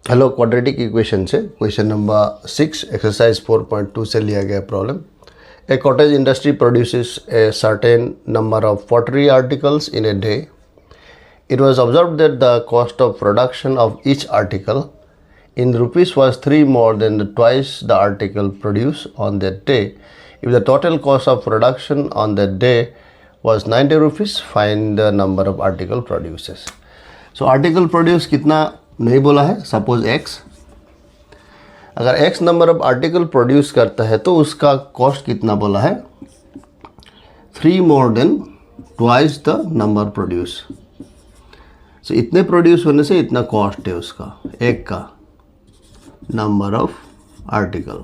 Hello, quadratic equation से question number 6 exercise 4.2 से लिया गया problem. A cottage industry produces a certain number of pottery articles in a day. It was observed that the cost of production of each article in rupees was 3 more than twice the article produced on that day. If the total cost of production on that day was 90 rupees, find the number of article produces. So article produce कितना नहीं बोला है। Suppose x, अगर x number of article produce करता है तो उसका cost कितना बोला है, 3 more than twice the number produce. So इतने प्रोड्यूस होने से इतना कॉस्ट है उसका, एक का number of article.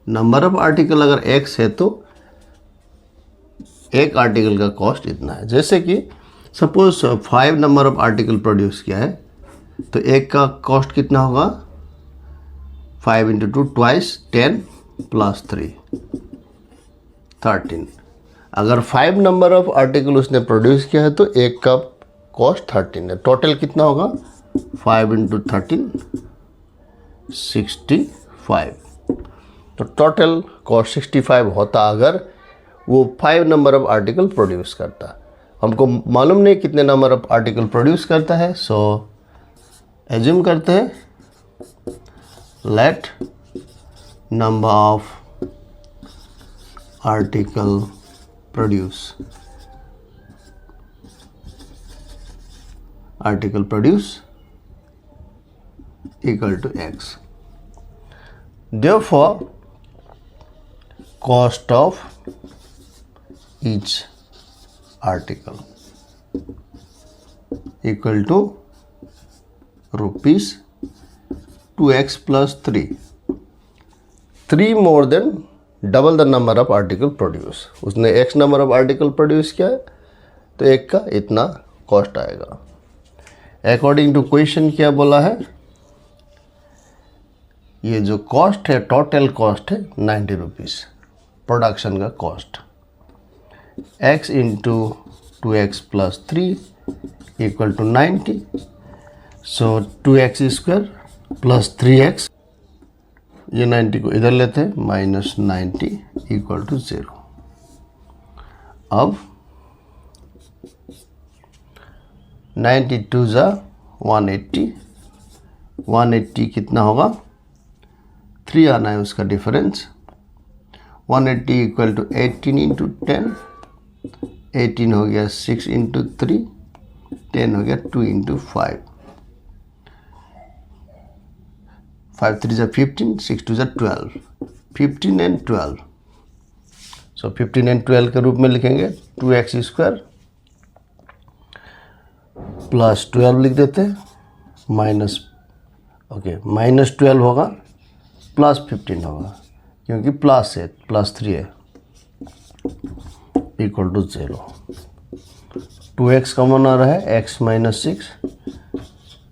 Number of article अगर x है तो एक आर्टिकल का कॉस्ट इतना है। जैसे कि suppose 5 number of article produce किया है तो एक का कॉस्ट कितना होगा, 5 इंटू 2 ट्वाइस 10 प्लस 3 13। अगर 5 नंबर ऑफ आर्टिकल उसने प्रोड्यूस किया है तो एक का कॉस्ट 13 है। टोटल कितना होगा, 5 इंटू 13 65। तो टोटल कॉस्ट 65 होता अगर वो 5 नंबर ऑफ आर्टिकल प्रोड्यूस करता। हमको मालूम नहीं कितने नंबर ऑफ आर्टिकल प्रोड्यूस करता है, सो एज्यूम करते हैं let number of article produce equal to x। therefore cost of each article equal to rupees 2x plus 3 more than double the number of article produce. उसने x number of article produce किया है तो एक का इतना cost आएगा। According to question क्या बोला है, ये जो कॉस्ट है टोटल कॉस्ट है 90 रुपीज़ प्रोडक्शन का cost. x into 2x plus 3 equal to 90। So 2x square plus 3x, ये 90 को इधर लेते हैं, माइनस 90 इक्वल टू 0। अब 92 जा 180 कितना होगा, 3 आना है उसका डिफरेंस। 180 इक्वल टू 18 इंटू 10, 18 हो गया 6 इंटू 3, 10 हो गया 2 इंटू 5, 5 3 जा 15, 6 2 जा 12, 15 एंड 12। सो 15 एंड 12 के रूप में लिखेंगे 2x स्क्वायर प्लस 12 लिख देते हैं, माइनस माइनस 12 होगा प्लस 15 होगा क्योंकि प्लस है, प्लस 3 है, इक्वल टू 0। 2x कॉमन आ रहा है, x minus 6,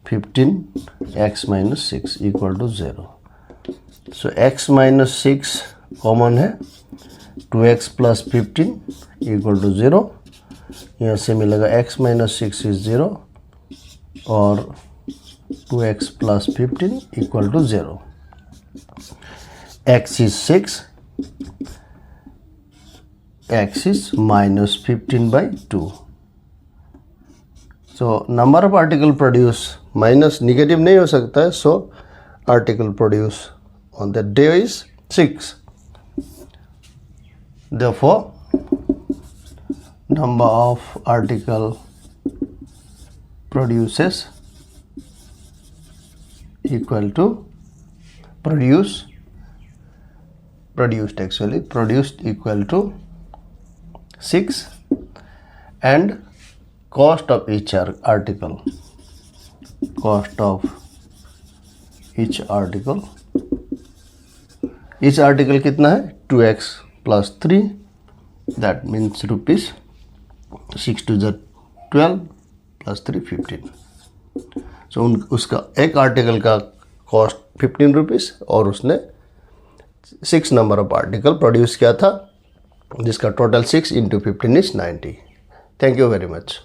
15x minus 6 equal to 0। So x minus 6 common है, 2x प्लस 15 इक्वल टू 0। यहाँ से मिलेगा x माइनस 6 इज 0 और 2x plus 15 equal to 0। x is 6, x is minus 15 by 2. So number of article produce minus negative नहीं हो सकता है, so article produce on the day is 6। therefore number of article produces equal to produced equal to 6 and cost of each article कितना है, 2x plus 3, that means rupees 6 to the 12 plus 3 15। सो उसका एक article का cost 15 rupees और उसने 6 number of article produce किया था जिसका total 6 into 15 is 90। Thank you very much.